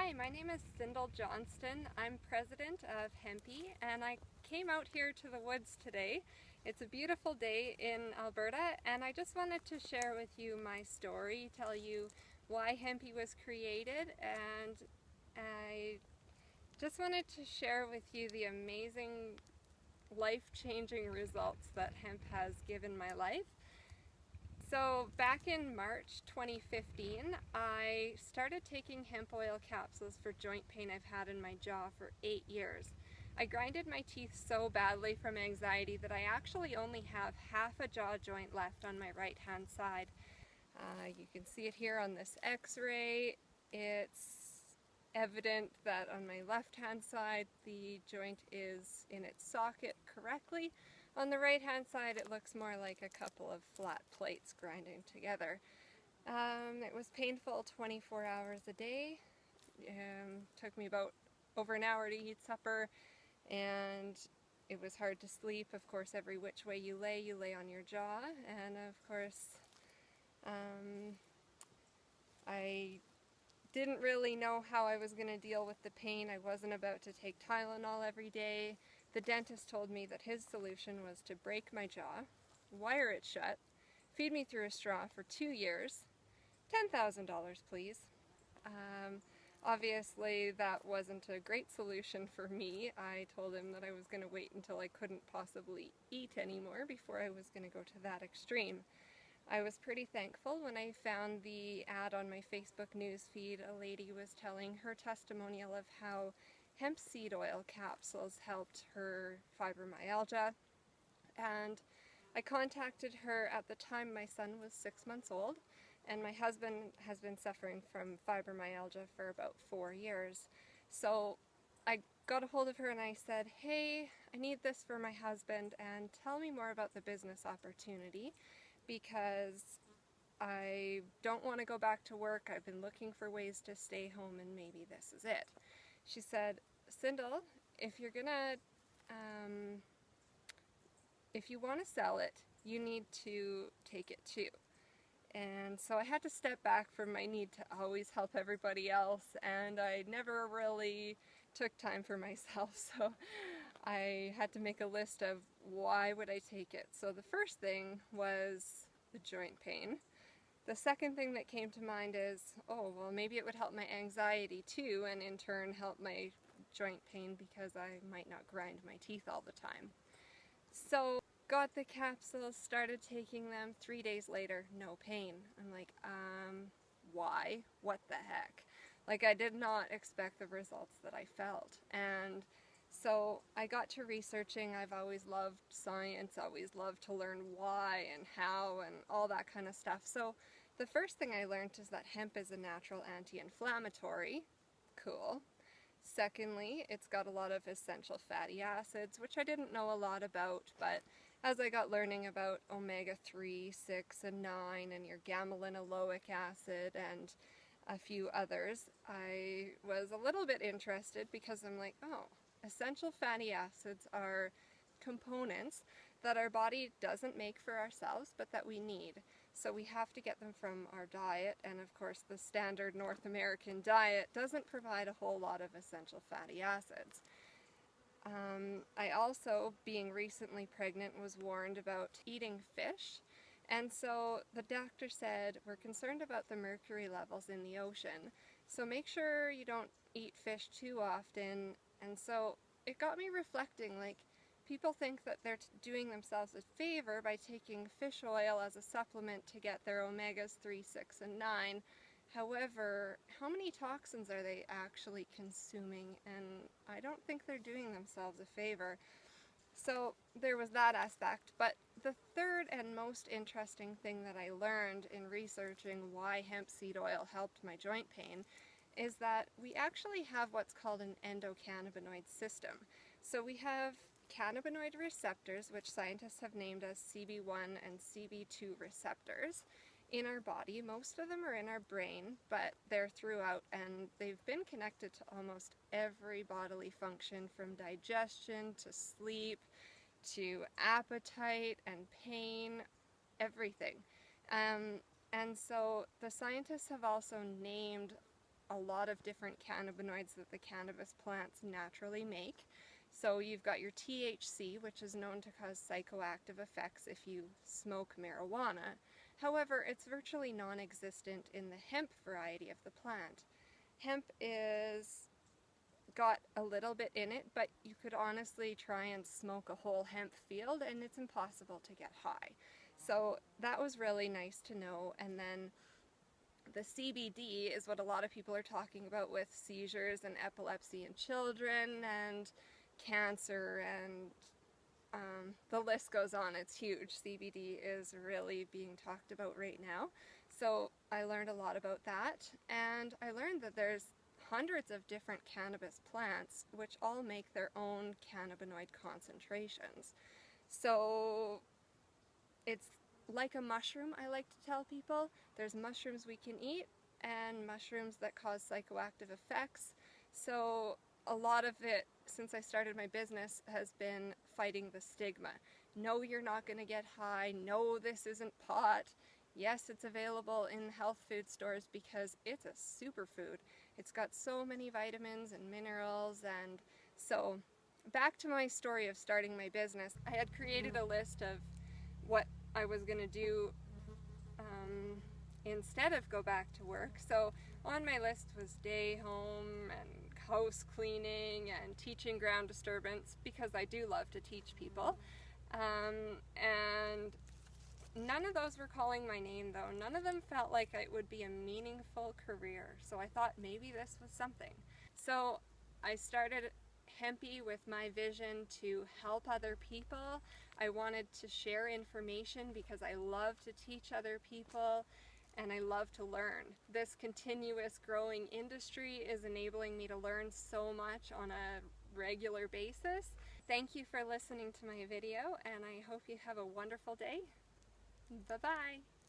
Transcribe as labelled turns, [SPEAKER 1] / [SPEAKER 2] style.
[SPEAKER 1] Hi, my name is Cindel Johnston. I'm president of Hempy, and I came out here to the woods today. It's a beautiful day in Alberta, and I just wanted to share with you my story, tell you why Hempy was created, and I just wanted to share with you the amazing life-changing results that hemp has given my life. So back in March 2015, I started taking hemp oil capsules for joint pain I've had in my jaw for 8 years. I grinded my teeth so badly from anxiety that I actually only have half a jaw joint left on my right hand side. You can see it here on this x-ray. It's evident that on my left hand side the joint is in its socket correctly. On the right hand side it looks more like a couple of flat plates grinding together. It was painful 24 hours a day. Took me about over an hour to eat supper, and it was hard to sleep. Of course, every which way you lay on your jaw, and of course I didn't really know how I was going to deal with the pain. I wasn't about to take Tylenol every day. The dentist told me that his solution was to break my jaw, wire it shut, feed me through a straw for 2 years, $10,000 please. Obviously that wasn't a great solution for me. I told him that I was going to wait until I couldn't possibly eat anymore before I was going to go to that extreme. I was pretty thankful when I found the ad on my Facebook newsfeed. A lady was telling her testimonial of how hemp seed oil capsules helped her fibromyalgia, and I contacted her at the time my son was 6 months old, and my husband has been suffering from fibromyalgia for about 4 years. So I got a hold of her and I said, hey, I need this for my husband, and tell me more about the business opportunity, because I don't want to go back to work. I've been looking for ways to stay home, and maybe this is it. She said, Cindel, if you're gonna, if you want to sell it, you need to take it too. And so I had to step back from my need to always help everybody else, and I never really took time for myself, so I had to make a list of why would I take it. So the first thing was the joint pain. The second thing that came to mind is, oh, well, maybe it would help my anxiety too, and in turn help my joint pain because I might not grind my teeth all the time. So got the capsules, started taking them. 3 days later, no pain. I'm like, why? What the heck? Like, I did not expect the results that I felt. And so I got to researching. I've always loved science, always loved to learn why and how and all that kind of stuff. So the first thing I learned is that hemp is a natural anti-inflammatory. Cool. Secondly, it's got a lot of essential fatty acids, which I didn't know a lot about, but as I got learning about omega-3, 6, and 9, and your gamma-linolenic acid, and a few others, I was a little bit interested because I'm like, oh, essential fatty acids are components that our body doesn't make for ourselves, but that we need. So we have to get them from our diet, and of course the standard North American diet doesn't provide a whole lot of essential fatty acids. I also, being recently pregnant, was warned about eating fish, and so the doctor said, we're concerned about the mercury levels in the ocean, so make sure you don't eat fish too often. And so it got me reflecting, like, people think that they're doing themselves a favor by taking fish oil as a supplement to get their omegas 3, 6, and 9. However, how many toxins are they actually consuming? And I don't think they're doing themselves a favor. So there was that aspect. But the third and most interesting thing that I learned in researching why hemp seed oil helped my joint pain is that we actually have what's called an endocannabinoid system. So we have cannabinoid receptors, which scientists have named as CB1 and CB2 receptors in our body. Most of them are in our brain, but they're throughout, and they've been connected to almost every bodily function, from digestion to sleep to appetite and pain, everything. And so the scientists have also named a lot of different cannabinoids that the cannabis plants naturally make. So you've got your THC, which is known to cause psychoactive effects if you smoke marijuana. However, it's virtually non-existent in the hemp variety of the plant. Hemp is got a little bit in it, but you could honestly try and smoke a whole hemp field and it's impossible to get high. So that was really nice to know. And then the CBD is what a lot of people are talking about with seizures and epilepsy in children and cancer, and the list goes on. It's huge. CBD is really being talked about right now. So I learned a lot about that, and I learned that there's hundreds of different cannabis plants which all make their own cannabinoid concentrations. So it's like a mushroom, I like to tell people. There's mushrooms we can eat and mushrooms that cause psychoactive effects. So a lot of it, since I started my business, has been fighting the stigma. No, you're not going to get high. No, this isn't pot. Yes, it's available in health food stores because it's a superfood. It's got so many vitamins and minerals. And so back to my story of starting my business, I had created a list of what I was going to do instead of go back to work. So on my list was day home and house cleaning and teaching ground disturbance, because I do love to teach people. And none of those were calling my name though. None of them felt like it would be a meaningful career. So I thought maybe this was something. So I started Hempy with my vision to help other people. I wanted to share information because I love to teach other people and I love to learn. This continuous growing industry is enabling me to learn so much on a regular basis. Thank you for listening to my video, and I hope you have a wonderful day. Bye-bye.